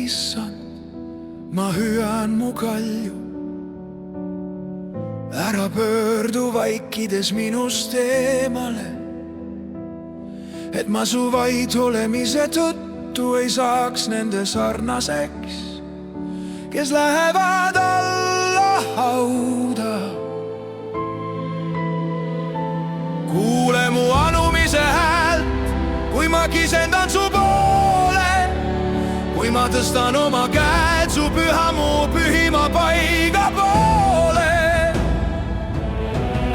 issand, ma hüüan mu kalju. Ära pöördu vaikides minust eemale, et ma su vaid olemise tõttu ei saaks nende sarnaseks, kes lähevad alla hauda. Kuule mu anumise häält, kui ma kisendan su poole, kui ma tõstan oma käed su püha mu pühima paiga poole.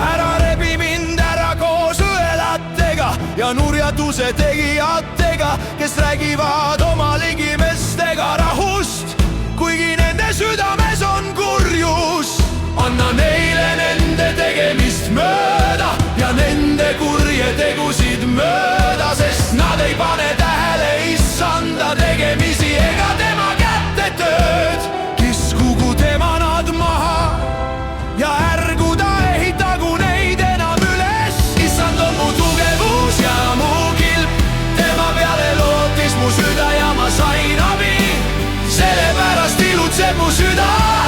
Ära rebi mind ära koos õelatega ja nurjatuse tegijatega, kes räägivad oma ligimestega rahust, kuigi nende südames on kurjus. Anna neile nende tegemist mööda ja nende kurje tegusid mööda, sest nad ei pane tähele issanda tegemisi ega tema kätte tööd. Kiskugu tema nad maha ja ärgu ta ehitagu neid enam üles. Issand on mu tugevus ja mu kilp, tema peale lootis mu süda ja ma sain abi, sellepärast ilutseb mu süda.